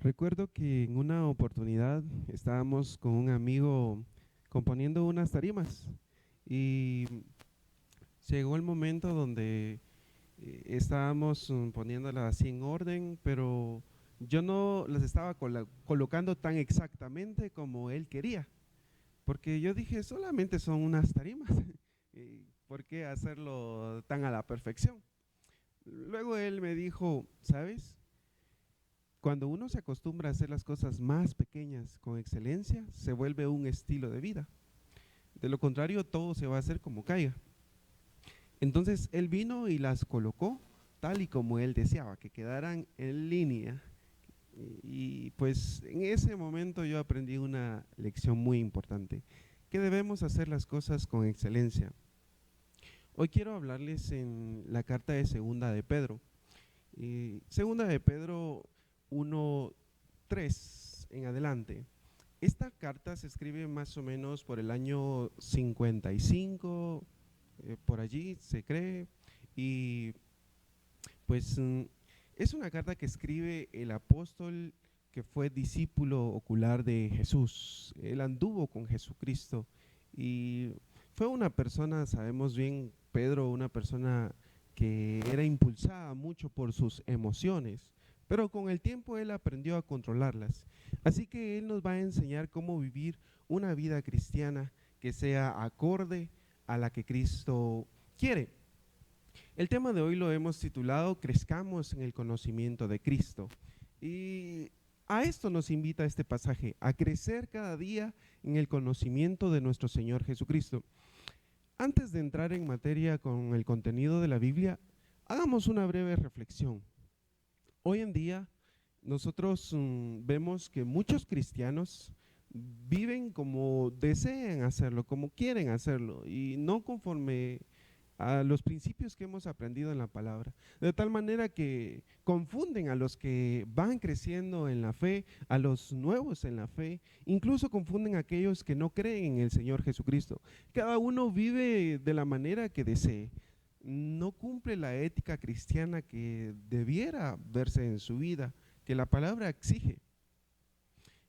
Recuerdo que en una oportunidad estábamos con un amigo componiendo unas tarimas y llegó el momento donde estábamos poniéndolas así en orden, pero yo no las estaba colocando tan exactamente como él quería, porque yo dije, solamente son unas tarimas, ¿por qué hacerlo tan a la perfección? Luego él me dijo, ¿sabes? Cuando uno se acostumbra a hacer las cosas más pequeñas con excelencia, se vuelve un estilo de vida. De lo contrario, todo se va a hacer como caiga. Entonces él vino y las colocó tal y como él deseaba, que quedaran en línea. Y pues en ese momento yo aprendí una lección muy importante, que debemos hacer las cosas con excelencia. Hoy quiero hablarles en la carta de Segunda de Pedro. Segunda de Pedro 1:3 en adelante. Esta carta se escribe más o menos por el año 55, por allí se cree, y pues es una carta que escribe el apóstol que fue discípulo ocular de Jesús. Él anduvo con Jesucristo y fue una persona, sabemos bien, Pedro, una persona que era impulsada mucho por sus emociones, pero con el tiempo él aprendió a controlarlas. Así que él nos va a enseñar cómo vivir una vida cristiana que sea acorde a la que Cristo quiere. El tema de hoy lo hemos titulado Crezcamos en el conocimiento de Cristo. Y a esto nos invita este pasaje, a crecer cada día en el conocimiento de nuestro Señor Jesucristo. Antes de entrar en materia con el contenido de la Biblia, hagamos una breve reflexión. Hoy en día nosotros vemos que muchos cristianos viven como desean hacerlo, como quieren hacerlo y no conforme a los principios que hemos aprendido en la palabra, de tal manera que confunden a los que van creciendo en la fe, a los nuevos en la fe, incluso confunden a aquellos que no creen en el Señor Jesucristo. Cada uno vive de la manera que desee, no cumple la ética cristiana que debiera verse en su vida, que la palabra exige.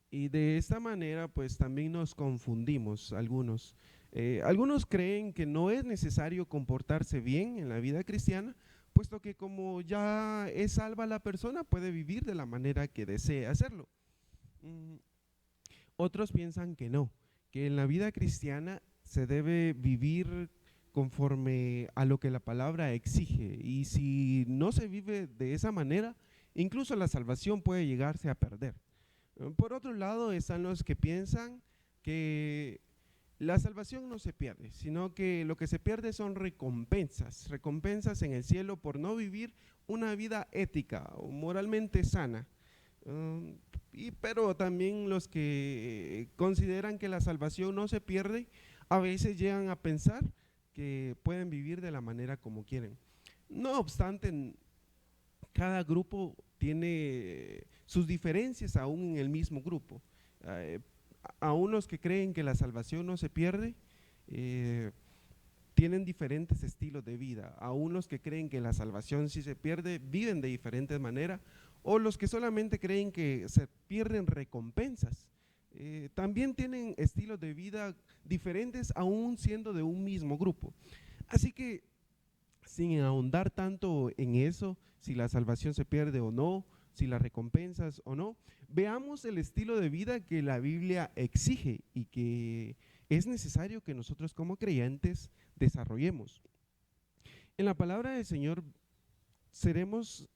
Y de esta manera, pues también nos confundimos algunos. Algunos creen que no es necesario comportarse bien en la vida cristiana, puesto que como ya es salva la persona, puede vivir de la manera que desee hacerlo. Mm, Otros piensan que no, que en la vida cristiana se debe vivir conforme a lo que la palabra exige. Y si no se vive de esa manera, incluso la salvación puede llegarse a perder. Por otro lado, están los que piensan que la salvación no se pierde, sino que lo que se pierde son recompensas, recompensas en el cielo por no vivir una vida ética o moralmente sana. Um, pero también los que consideran que la salvación no se pierde, a veces llegan a pensar que pueden vivir de la manera como quieren. No obstante, cada grupo tiene sus diferencias aún en el mismo grupo. Eh, a unos que creen que la salvación no se pierde, eh, tienen diferentes estilos de vida. A unos que creen que la salvación sí se pierde, viven de diferentes maneras, o los que solamente creen que se pierden recompensas. También tienen estilos de vida diferentes aún siendo de un mismo grupo. Así que sin ahondar tanto en eso, si la salvación se pierde o no, si las recompensas o no, veamos el estilo de vida que la Biblia exige y que es necesario que nosotros como creyentes desarrollemos. En la palabra del Señor seremos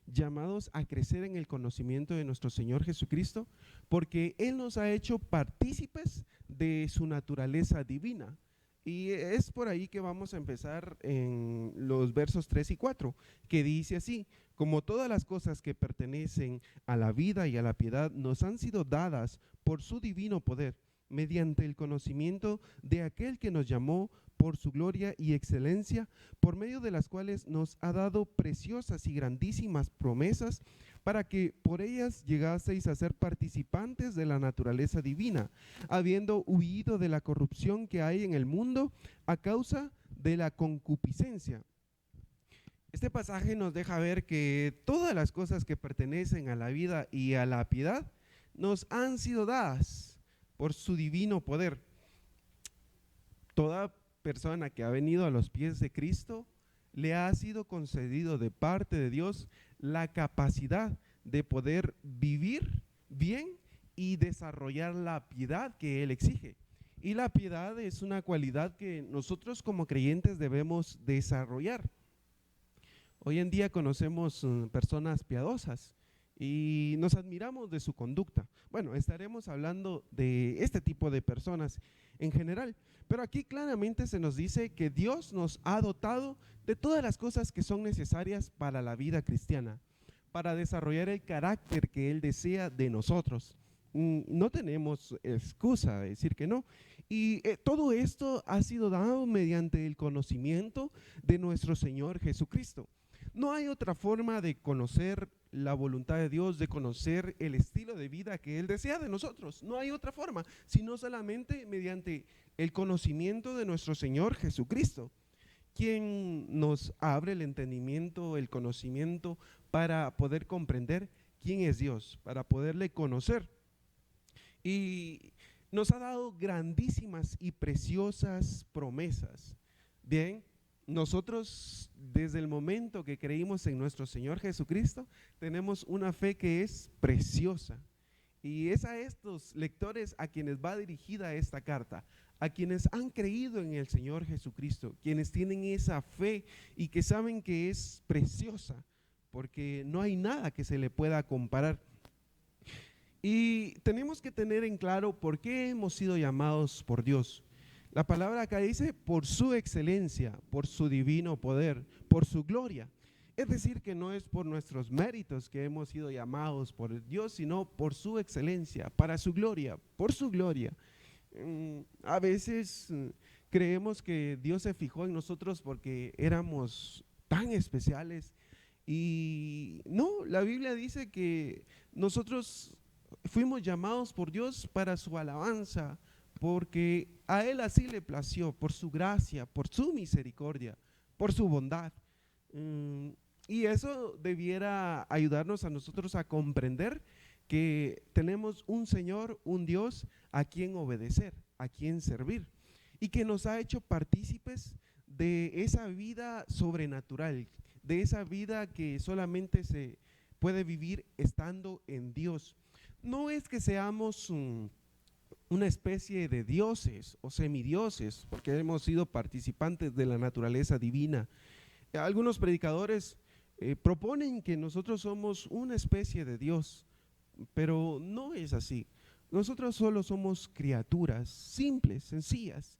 llamados a crecer en el conocimiento de nuestro Señor Jesucristo, porque Él nos ha hecho partícipes de su naturaleza divina. Y es por ahí que vamos a empezar en los versos 3 y 4, que dice así: como todas las cosas que pertenecen a la vida y a la piedad nos han sido dadas por su divino poder, mediante el conocimiento de aquel que nos llamó por su gloria y excelencia, por medio de las cuales nos ha dado preciosas y grandísimas promesas, para que por ellas llegaseis a ser participantes de la naturaleza divina, habiendo huido de la corrupción que hay en el mundo a causa de la concupiscencia. Este pasaje nos deja ver que todas las cosas que pertenecen a la vida y a la piedad nos han sido dadas por su divino poder. Toda persona que ha venido a los pies de Cristo le ha sido concedido de parte de Dios la capacidad de poder vivir bien y desarrollar la piedad que Él exige. Y la piedad es una cualidad que nosotros como creyentes debemos desarrollar. Hoy en día conocemos personas piadosas y nos admiramos de su conducta. Bueno, estaremos hablando de este tipo de personas en general, pero aquí claramente se nos dice que Dios nos ha dotado de todas las cosas que son necesarias para la vida cristiana, para desarrollar el carácter que Él desea de nosotros. No tenemos excusa de decir que no. Y todo esto ha sido dado mediante el conocimiento de nuestro Señor Jesucristo. No hay otra forma de conocer la voluntad de Dios, de conocer el estilo de vida que Él desea de nosotros. No hay otra forma, sino solamente mediante el conocimiento de nuestro Señor Jesucristo, quien nos abre el entendimiento, el conocimiento para poder comprender quién es Dios, para poderle conocer. Y nos ha dado grandísimas y preciosas promesas. Bien, nosotros desde el momento que creímos en nuestro Señor Jesucristo, tenemos una fe que es preciosa. Y es a estos lectores a quienes va dirigida esta carta, a quienes han creído en el Señor Jesucristo, quienes tienen esa fe y que saben que es preciosa, porque no hay nada que se le pueda comparar. Y tenemos que tener en claro por qué hemos sido llamados por Dios. La palabra acá dice por su excelencia, por su divino poder, por su gloria. Es decir, que no es por nuestros méritos que hemos sido llamados por Dios, sino por su excelencia, para su gloria, por su gloria. A veces creemos que Dios se fijó en nosotros porque éramos tan especiales y no, la Biblia dice que nosotros fuimos llamados por Dios para su alabanza, porque a Él así le plació, por su gracia, por su misericordia, por su bondad. Y eso debiera ayudarnos a nosotros a comprender que tenemos un Señor, un Dios a quien obedecer, a quien servir, y que nos ha hecho partícipes de esa vida sobrenatural, de esa vida que solamente se puede vivir estando en Dios. No es que seamos una especie de dioses o semidioses, porque hemos sido participantes de la naturaleza divina. Algunos predicadores proponen que nosotros somos una especie de Dios, pero no es así. Nosotros solo somos criaturas simples, sencillas,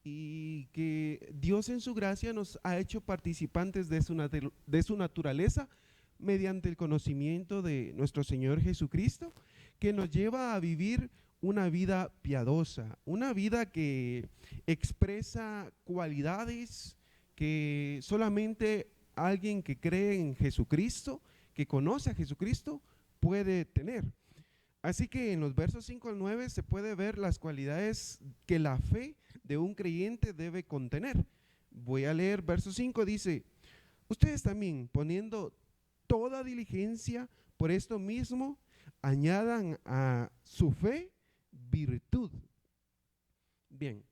y que Dios en su gracia nos ha hecho participantes de su naturaleza mediante el conocimiento de nuestro Señor Jesucristo, que nos lleva a vivir una vida piadosa, una vida que expresa cualidades que solamente alguien que cree en Jesucristo, que conoce a Jesucristo, puede tener. Así que en los versos 5 al 9 se puede ver las cualidades que la fe de un creyente debe contener. Voy a leer verso 5, dice: ustedes también, poniendo toda diligencia por esto mismo, añadan a su fe virtud. Bien,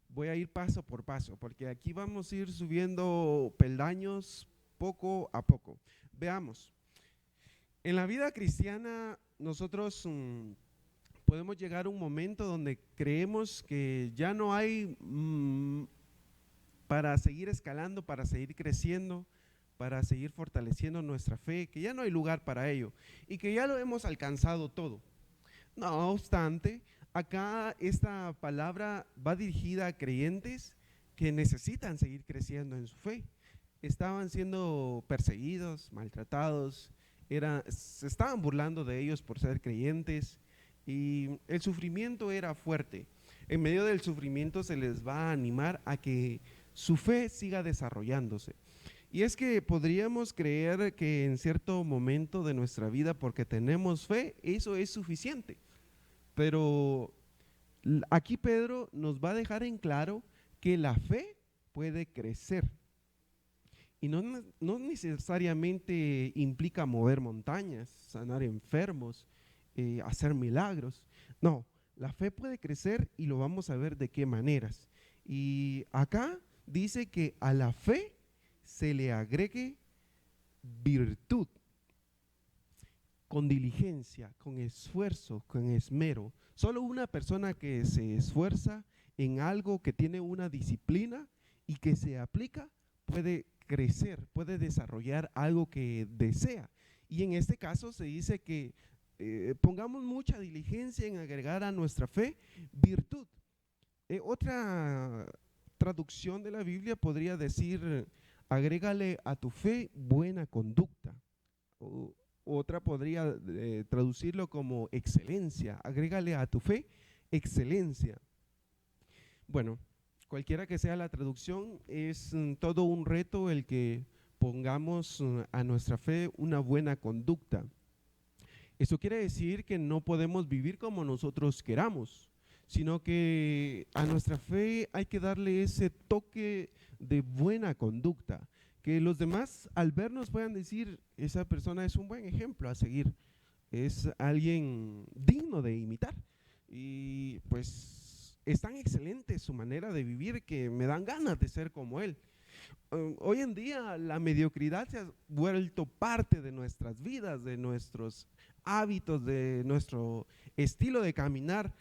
voy a ir paso por paso, porque aquí vamos a ir subiendo peldaños poco a poco. Veamos, en la vida cristiana nosotros podemos llegar a un momento donde creemos que ya no hay para seguir escalando, para seguir creciendo, para seguir fortaleciendo nuestra fe, que ya no hay lugar para ello y que ya lo hemos alcanzado todo. No obstante, acá esta palabra va dirigida a creyentes que necesitan seguir creciendo en su fe. Estaban siendo perseguidos, maltratados, se estaban burlando de ellos por ser creyentes y el sufrimiento era fuerte. En medio del sufrimiento se les va a animar a que su fe siga desarrollándose. Y es que podríamos creer que en cierto momento de nuestra vida, porque tenemos fe, eso es suficiente. Pero aquí Pedro nos va a dejar en claro que la fe puede crecer. Y no necesariamente implica mover montañas, sanar enfermos, hacer milagros. No, la fe puede crecer y lo vamos a ver de qué maneras. Y acá dice que a la fe se le agregue virtud, con diligencia, con esfuerzo, con esmero. Solo una persona que se esfuerza en algo, que tiene una disciplina y que se aplica, puede crecer, puede desarrollar algo que desea. Y en este caso se dice que pongamos mucha diligencia en agregar a nuestra fe virtud. Otra traducción de la Biblia podría decir, agrégale a tu fe buena conducta. O, otra podría traducirlo como excelencia. Agrégale a tu fe excelencia. Bueno, cualquiera que sea la traducción, es todo un reto el que pongamos a nuestra fe una buena conducta. Eso quiere decir que no podemos vivir como nosotros queramos, sino que a nuestra fe hay que darle ese toque de buena conducta, que los demás al vernos puedan decir, esa persona es un buen ejemplo a seguir, es alguien digno de imitar. Y pues es tan excelente su manera de vivir que me dan ganas de ser como él. Hoy en día la mediocridad se ha vuelto parte de nuestras vidas, de nuestros hábitos, de nuestro estilo de caminar.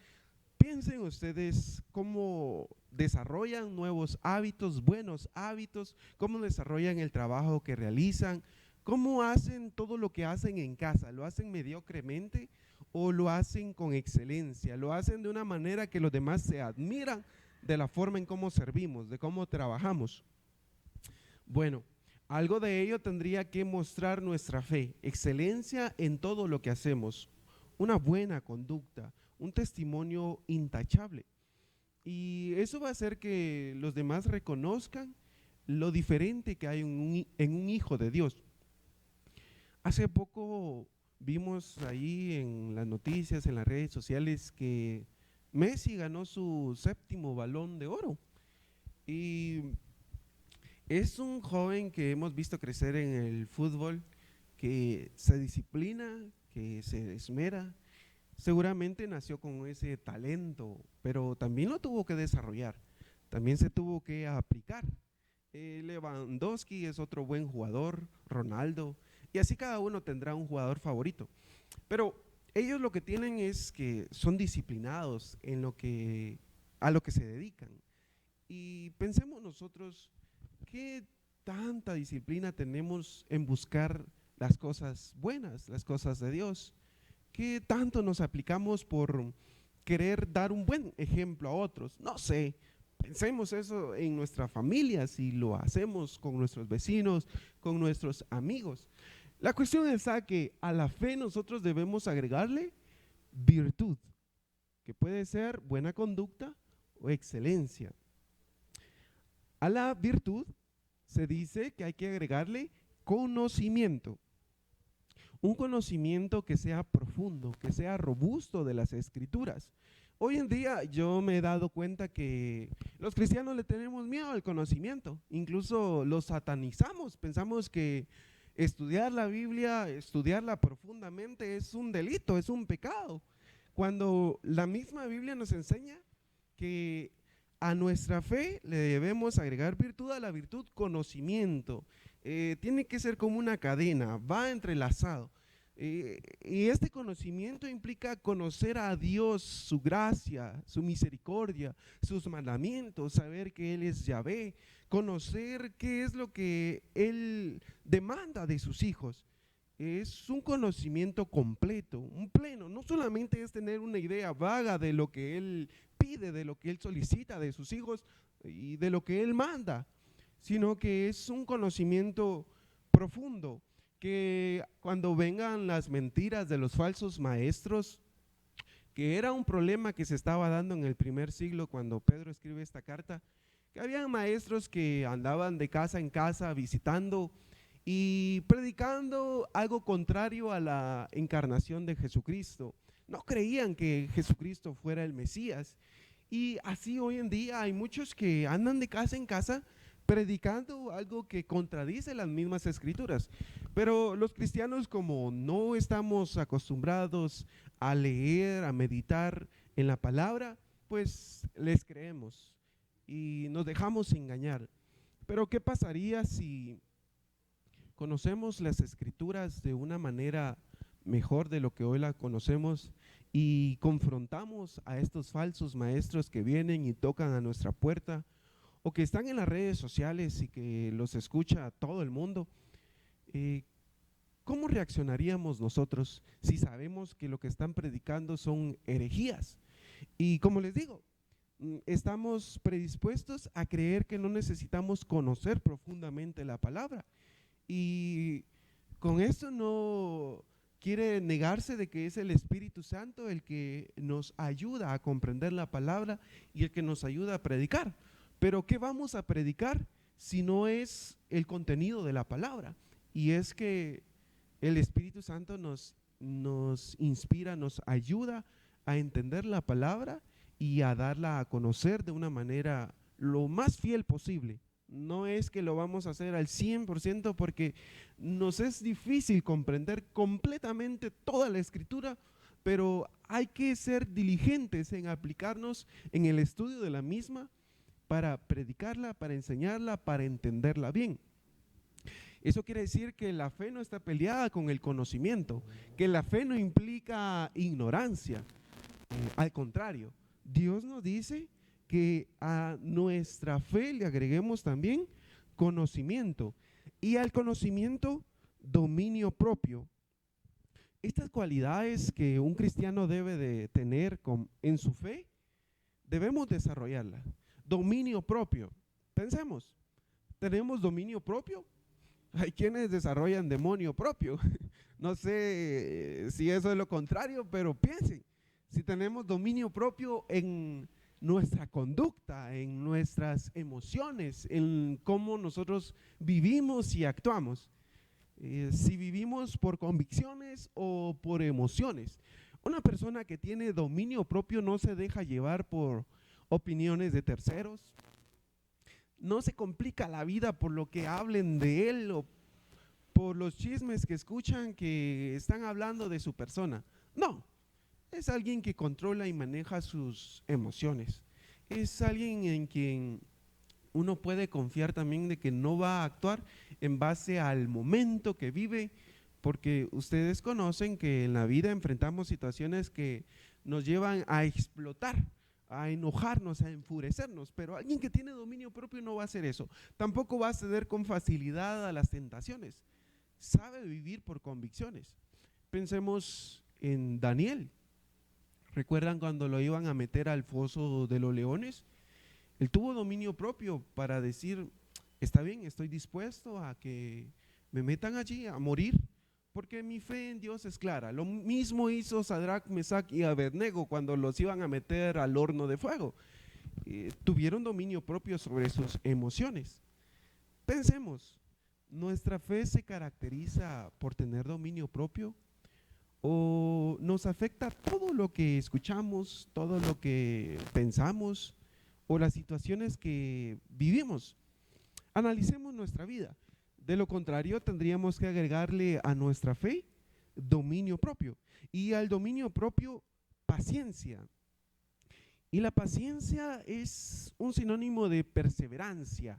Piensen ustedes cómo desarrollan nuevos hábitos, buenos hábitos, cómo desarrollan el trabajo que realizan, cómo hacen todo lo que hacen en casa. ¿Lo hacen mediocremente o lo hacen con excelencia? ¿Lo hacen de una manera que los demás se admiran de la forma en cómo servimos, de cómo trabajamos? Bueno, algo de ello tendría que mostrar nuestra fe, excelencia en todo lo que hacemos, una buena conducta, un testimonio intachable. Y eso va a hacer que los demás reconozcan lo diferente que hay en un hijo de Dios. Hace poco vimos ahí en las noticias, en las redes sociales, que Messi ganó su 7º Balón de Oro. Y es un joven que hemos visto crecer en el fútbol, que se disciplina, que se esmera. Seguramente nació con ese talento, pero también lo tuvo que desarrollar, también se tuvo que aplicar. Lewandowski es otro buen jugador, Ronaldo, y así cada uno tendrá un jugador favorito. Pero ellos lo que tienen es que son disciplinados en a lo que se dedican. Y pensemos nosotros, ¿qué tanta disciplina tenemos en buscar las cosas buenas, las cosas de Dios? ¿Qué tanto nos aplicamos por querer dar un buen ejemplo a otros? No sé, pensemos eso en nuestra familia, si lo hacemos con nuestros vecinos, con nuestros amigos. La cuestión está que a la fe nosotros debemos agregarle virtud, que puede ser buena conducta o excelencia. A la virtud se dice que hay que agregarle conocimiento. Un conocimiento que sea profundo, que sea robusto de las escrituras. Hoy en día yo me he dado cuenta que los cristianos le tenemos miedo al conocimiento, incluso lo satanizamos, pensamos que estudiar la Biblia, estudiarla profundamente es un delito, es un pecado, cuando la misma Biblia nos enseña que a nuestra fe le debemos agregar virtud, a la virtud conocimiento. Tiene que ser como una cadena, va entrelazado. Y este conocimiento implica conocer a Dios, su gracia, su misericordia, sus mandamientos, saber que Él es Yahvé, conocer qué es lo que Él demanda de sus hijos. Es un conocimiento completo, un pleno. No solamente es tener una idea vaga de lo que Él pide, de lo que Él solicita de sus hijos y de lo que Él manda, sino que es un conocimiento profundo, que cuando vengan las mentiras de los falsos maestros, que era un problema que se estaba dando en el primer siglo cuando Pedro escribe esta carta, que habían maestros que andaban de casa en casa visitando y predicando algo contrario a la encarnación de Jesucristo. No creían que Jesucristo fuera el Mesías. Y así hoy en día hay muchos que andan de casa en casa predicando algo que contradice las mismas escrituras. Pero los cristianos, como no estamos acostumbrados a leer, a meditar en la palabra, pues les creemos y nos dejamos engañar. Pero ¿qué pasaría si conocemos las escrituras de una manera mejor de lo que hoy la conocemos y confrontamos a estos falsos maestros que vienen y tocan a nuestra puerta o que están en las redes sociales y que los escucha todo el mundo? ¿Cómo reaccionaríamos nosotros si sabemos que lo que están predicando son herejías? Y como les digo, estamos predispuestos a creer que no necesitamos conocer profundamente la palabra. Y con esto no quiere negarse de que es el Espíritu Santo el que nos ayuda a comprender la palabra y el que nos ayuda a predicar. Pero ¿qué vamos a predicar si no es el contenido de la palabra? Y es que el Espíritu Santo nos inspira, nos ayuda a entender la palabra y a darla a conocer de una manera lo más fiel posible. No es que lo vamos a hacer al 100% porque nos es difícil comprender completamente toda la escritura, pero hay que ser diligentes en aplicarnos en el estudio de la misma para predicarla, para enseñarla, para entenderla bien. Eso quiere decir que la fe no está peleada con el conocimiento, que la fe no implica ignorancia. Al contrario, Dios nos dice que a nuestra fe le agreguemos también conocimiento y al conocimiento dominio propio. Estas cualidades que un cristiano debe de tener en su fe, debemos desarrollarlas. Dominio propio. Pensemos, ¿tenemos dominio propio? Hay quienes desarrollan demonio propio. No sé si eso es lo contrario, pero piensen, si tenemos dominio propio en nuestra conducta, en nuestras emociones, en cómo nosotros vivimos y actuamos, si vivimos por convicciones o por emociones. Una persona que tiene dominio propio no se deja llevar por opiniones de terceros, no se complica la vida por lo que hablen de él o por los chismes que escuchan que están hablando de su persona. No, es alguien que controla y maneja sus emociones. Es alguien en quien uno puede confiar también de que no va a actuar en base al momento que vive, porque ustedes conocen que en la vida enfrentamos situaciones que nos llevan a explotar, a enojarnos, a enfurecernos, pero alguien que tiene dominio propio no va a hacer eso. Tampoco va a ceder con facilidad a las tentaciones. Sabe vivir por convicciones. Pensemos en Daniel. ¿Recuerdan cuando lo iban a meter al foso de los leones? Él tuvo dominio propio para decir, está bien, estoy dispuesto a que me metan allí a morir, porque mi fe en Dios es clara. Lo mismo hizo Sadrach, Mesach y Abednego cuando los iban a meter al horno de fuego. Tuvieron dominio propio sobre sus emociones. Pensemos, ¿nuestra fe se caracteriza por tener dominio propio? ¿O nos afecta todo lo que escuchamos, todo lo que pensamos o las situaciones que vivimos? Analicemos nuestra vida. De lo contrario, tendríamos que agregarle a nuestra fe dominio propio y al dominio propio paciencia. Y la paciencia es un sinónimo de perseverancia.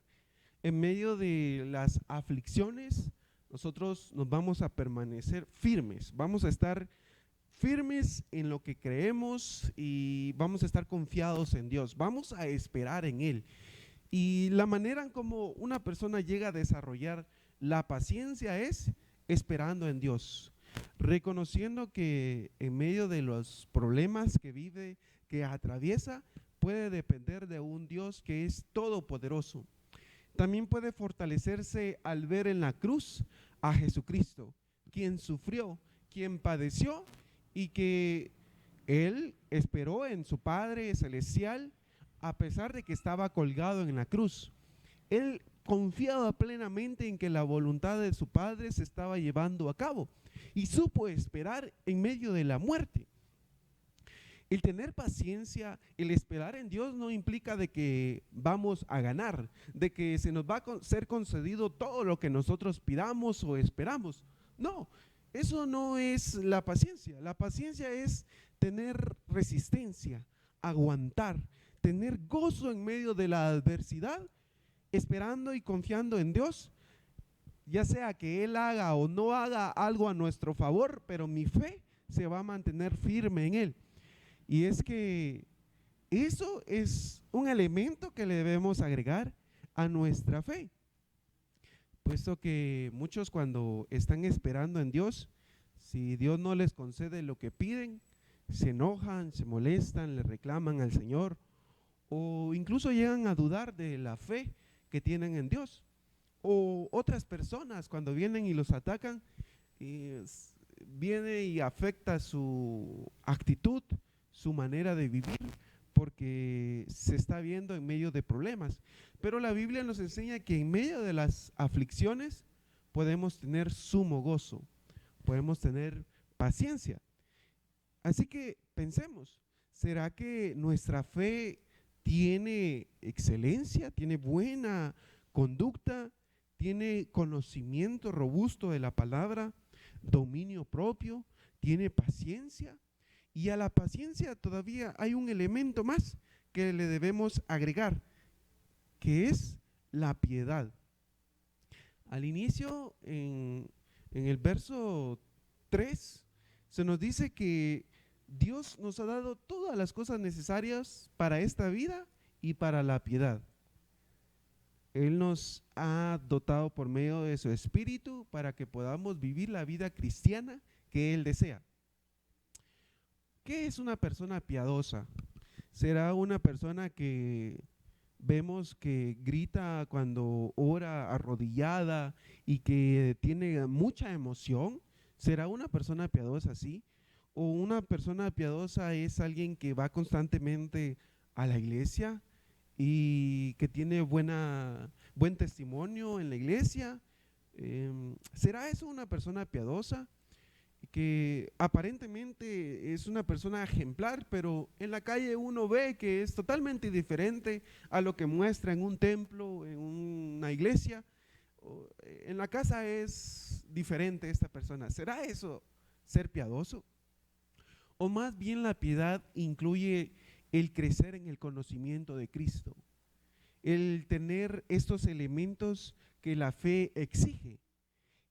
En medio de las aflicciones, nosotros nos vamos a permanecer firmes, vamos a estar firmes en lo que creemos y vamos a estar confiados en Dios, vamos a esperar en Él. Y la manera en como una persona llega a desarrollar la paciencia es esperando en Dios, reconociendo que en medio de los problemas que vive, que atraviesa, puede depender de un Dios que es todopoderoso. También puede fortalecerse al ver en la cruz a Jesucristo, quien sufrió, quien padeció y que Él esperó en su Padre Celestial a pesar de que estaba colgado en la cruz. Él confiaba plenamente en que la voluntad de su Padre se estaba llevando a cabo y supo esperar en medio de la muerte. El tener paciencia, el esperar en Dios no implica de que vamos a ganar, de que se nos va a ser concedido todo lo que nosotros pidamos o esperamos. No, eso no es la paciencia. La paciencia es tener resistencia, aguantar, tener gozo en medio de la adversidad, esperando y confiando en Dios, ya sea que Él haga o no haga algo a nuestro favor, pero mi fe se va a mantener firme en Él. Y es que eso es un elemento que le debemos agregar a nuestra fe, puesto que muchos cuando están esperando en Dios, si Dios no les concede lo que piden, se enojan, se molestan, le reclaman al Señor o incluso llegan a dudar de la fe que tienen en Dios. O otras personas cuando vienen y los atacan, viene y afecta su actitud, su manera de vivir, porque se está viendo en medio de problemas. Pero la Biblia nos enseña que en medio de las aflicciones podemos tener sumo gozo, podemos tener paciencia. Así que pensemos, ¿será que nuestra fe tiene excelencia, tiene buena conducta, tiene conocimiento robusto de la palabra, dominio propio, tiene paciencia? Y a la paciencia todavía hay un elemento más que le debemos agregar, que es la piedad. Al inicio, en el verso 3, se nos dice que Dios nos ha dado todas las cosas necesarias para esta vida y para la piedad. Él nos ha dotado por medio de su Espíritu para que podamos vivir la vida cristiana que Él desea. ¿Qué es una persona piadosa? ¿Será una persona que vemos que grita cuando ora arrodillada y que tiene mucha emoción? ¿Será una persona piadosa así? ¿O una persona piadosa es alguien que va constantemente a la iglesia y que tiene buen testimonio en la iglesia? ¿Será eso una persona piadosa? Que aparentemente es una persona ejemplar, pero en la calle uno ve que es totalmente diferente a lo que muestra en un templo, en una iglesia. En la casa es diferente esta persona. ¿Será eso ser piadoso? O más bien la piedad incluye el crecer en el conocimiento de Cristo, el tener estos elementos que la fe exige,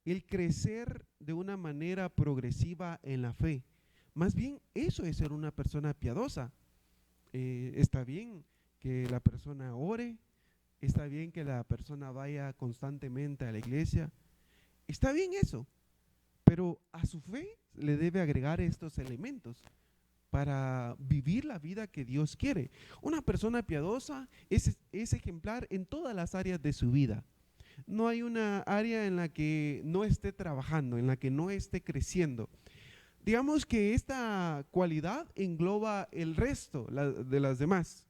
el crecer de una manera progresiva en la fe. Más bien eso es ser una persona piadosa. Está bien que la persona ore, está bien que la persona vaya constantemente a la iglesia, está bien eso, pero a su fe le debe agregar estos elementos para vivir la vida que Dios quiere. Una persona piadosa es ejemplar en todas las áreas de su vida. No hay una área en la que no esté trabajando, en la que no esté creciendo. Digamos que esta cualidad engloba el resto de las demás.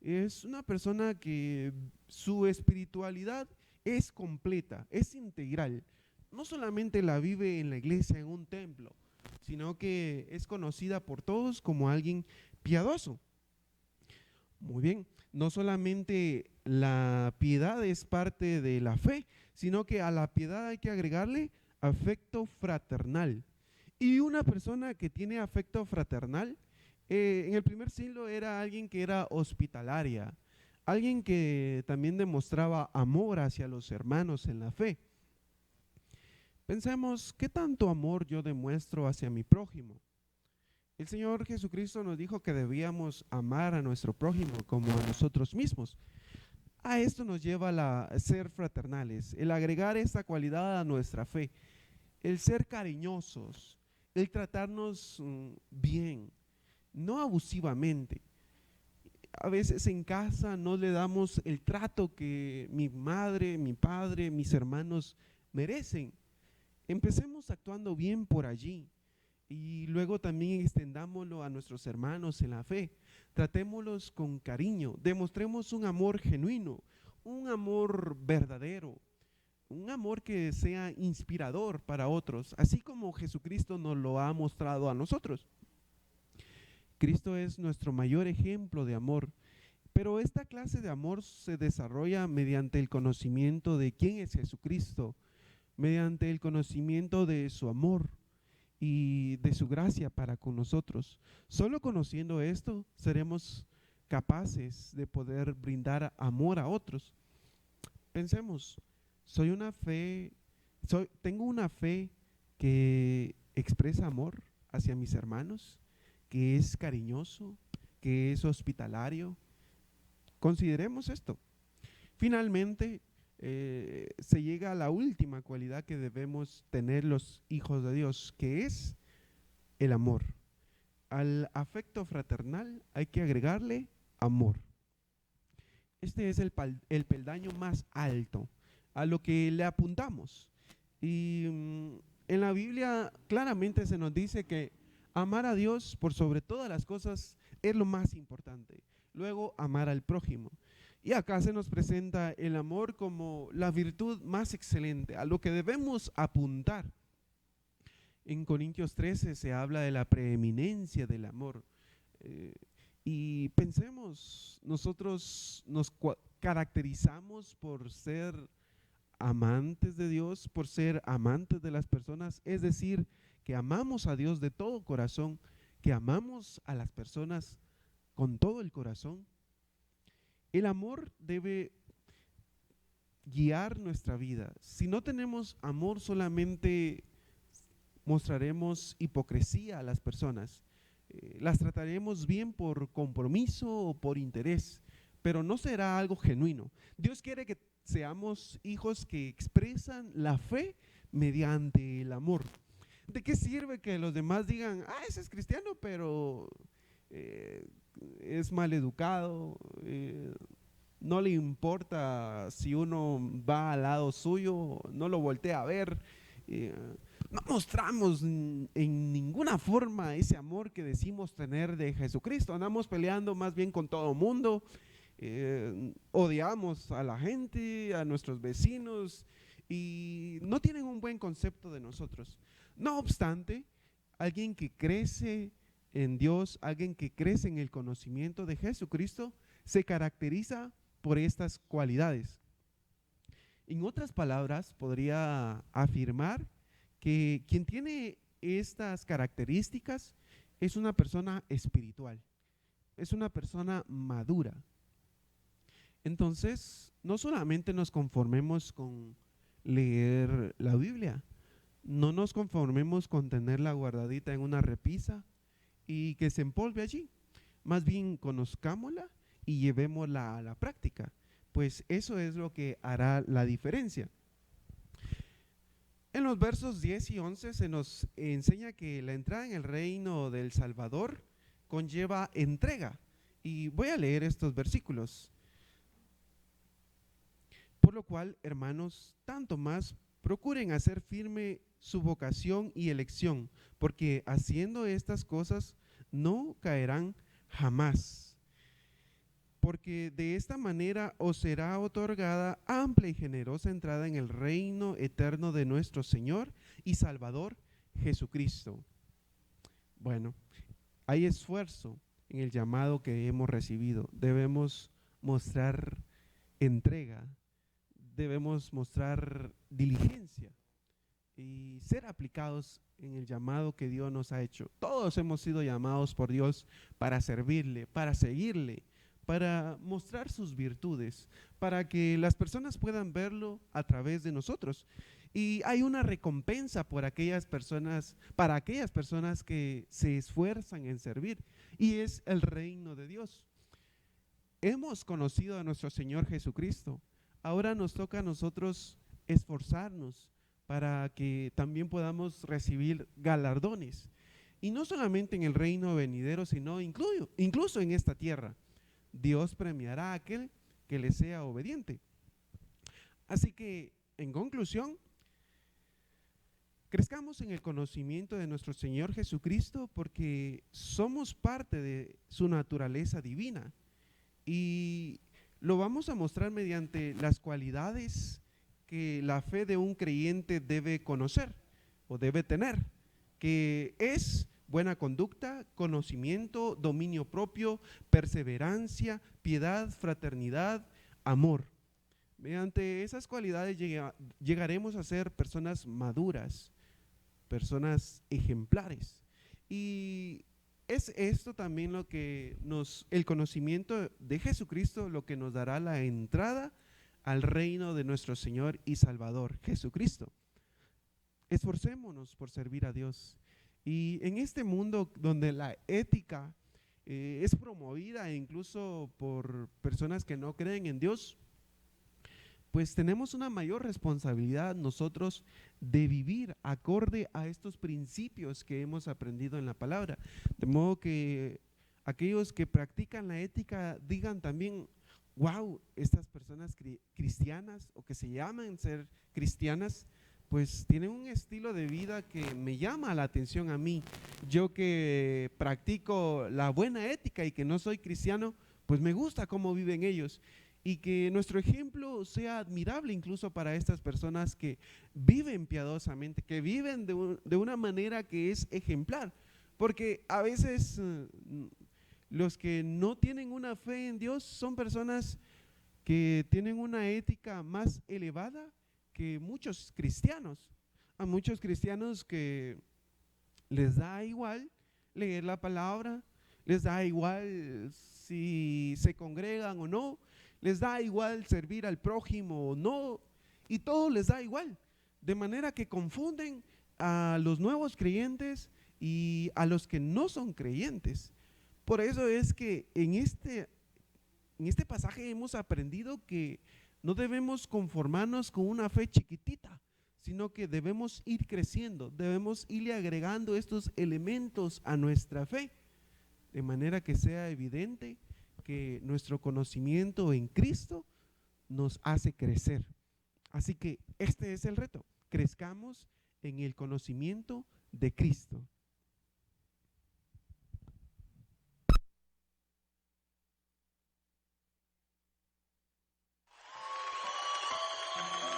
Es una persona que su espiritualidad es completa, es integral. No solamente la vive en la iglesia, en un templo, sino que es conocida por todos como alguien piadoso. Muy bien, no solamente la piedad es parte de la fe, sino que a la piedad hay que agregarle afecto fraternal. Y una persona que tiene afecto fraternal, en el primer siglo era alguien que era hospitalaria, alguien que también demostraba amor hacia los hermanos en la fe. Pensemos, ¿qué tanto amor yo demuestro hacia mi prójimo? El Señor Jesucristo nos dijo que debíamos amar a nuestro prójimo como a nosotros mismos. A esto nos lleva a ser fraternales, el agregar esta cualidad a nuestra fe, el ser cariñosos, el tratarnos bien, no abusivamente. A veces en casa no le damos el trato que mi madre, mi padre, mis hermanos merecen. Empecemos actuando bien por allí y luego también extendámoslo a nuestros hermanos en la fe. Tratémoslos con cariño, demostremos un amor genuino, un amor verdadero, un amor que sea inspirador para otros, así como Jesucristo nos lo ha mostrado a nosotros. Cristo es nuestro mayor ejemplo de amor, pero esta clase de amor se desarrolla mediante el conocimiento de quién es Jesucristo, mediante el conocimiento de su amor y de su gracia para con nosotros. Solo conociendo esto seremos capaces de poder brindar amor a otros. Pensemos, tengo una fe que expresa amor hacia mis hermanos, que es cariñoso, que es hospitalario. Consideremos esto. Finalmente, se llega a la última cualidad que debemos tener los hijos de Dios, que es el amor. Al afecto fraternal hay que agregarle amor. Este es el peldaño más alto a lo que le apuntamos. Y en la Biblia claramente se nos dice que amar a Dios por sobre todas las cosas es lo más importante. Luego, amar al prójimo. Y acá se nos presenta el amor como la virtud más excelente, a lo que debemos apuntar. En Corintios 13 se habla de la preeminencia del amor. Y pensemos, nosotros nos caracterizamos por ser amantes de Dios, por ser amantes de las personas, es decir, que amamos a Dios de todo corazón, que amamos a las personas con todo el corazón. El amor debe guiar nuestra vida. Si no tenemos amor, solamente mostraremos hipocresía a las personas. Las trataremos bien por compromiso o por interés, pero no será algo genuino. Dios quiere que seamos hijos que expresan la fe mediante el amor. ¿De qué sirve que los demás digan, ese es cristiano, pero es mal educado, no le importa si uno va al lado suyo, no lo voltea a ver? No mostramos en ninguna forma ese amor que decimos tener de Jesucristo. Andamos peleando más bien con todo mundo, odiamos a la gente, a nuestros vecinos, y no tienen un buen concepto de nosotros. No obstante, alguien que crece en Dios, alguien que crece en el conocimiento de Jesucristo, se caracteriza por estas cualidades. En otras palabras, podría afirmar que quien tiene estas características es una persona espiritual, es una persona madura. Entonces, no solamente nos conformemos con leer la Biblia, no nos conformemos con tenerla guardadita en una repisa y que se empolve allí. Más bien conozcámosla y llevémosla a la práctica, pues eso es lo que hará la diferencia. En los versos 10 y 11 se nos enseña que la entrada en el reino del Salvador conlleva entrega. Y voy a leer estos versículos. Por lo cual, hermanos, tanto más procuren hacer firme su vocación y elección, porque haciendo estas cosas no caerán jamás. Porque de esta manera os será otorgada amplia y generosa entrada en el reino eterno de nuestro Señor y Salvador Jesucristo. Bueno, hay esfuerzo en el llamado que hemos recibido. Debemos mostrar entrega, debemos mostrar diligencia y ser aplicados en el llamado que Dios nos ha hecho. Todos hemos sido llamados por Dios para servirle, para seguirle, para mostrar sus virtudes, para que las personas puedan verlo a través de nosotros. Y hay una recompensa para aquellas personas que se esfuerzan en servir, y es el reino de Dios. Hemos conocido a nuestro Señor Jesucristo. Ahora nos toca a nosotros esforzarnos para que también podamos recibir galardones. Y no solamente en el reino venidero, sino incluso en esta tierra. Dios premiará a aquel que le sea obediente. Así que, en conclusión, crezcamos en el conocimiento de nuestro Señor Jesucristo, porque somos parte de su naturaleza divina. Y lo vamos a mostrar mediante las cualidades que la fe de un creyente debe conocer o debe tener, que es buena conducta, conocimiento, dominio propio, perseverancia, piedad, fraternidad, amor. Mediante esas cualidades llegaremos a ser personas maduras, personas ejemplares. Y es esto también lo que el conocimiento de Jesucristo, lo que nos dará la entrada al reino de nuestro Señor y Salvador, Jesucristo. Esforcémonos por servir a Dios. Y en este mundo donde la ética es promovida incluso por personas que no creen en Dios, pues tenemos una mayor responsabilidad nosotros de vivir acorde a estos principios que hemos aprendido en la palabra. De modo que aquellos que practican la ética digan también, wow, estas personas cristianas o que se llaman ser cristianas, pues tienen un estilo de vida que me llama la atención a mí. Yo que practico la buena ética y que no soy cristiano, pues me gusta cómo viven ellos. Y que nuestro ejemplo sea admirable incluso para estas personas que viven piadosamente, que viven de una manera que es ejemplar. Porque a veces los que no tienen una fe en Dios son personas que tienen una ética más elevada que muchos cristianos. A muchos cristianos que les da igual leer la palabra, les da igual si se congregan o no, les da igual servir al prójimo o no, y todo les da igual, de manera que confunden a los nuevos creyentes y a los que no son creyentes. Por eso es que en este pasaje hemos aprendido que no debemos conformarnos con una fe chiquitita, sino que debemos ir creciendo, debemos irle agregando estos elementos a nuestra fe, de manera que sea evidente que nuestro conocimiento en Cristo nos hace crecer. Así que este es el reto, crezcamos en el conocimiento de Cristo.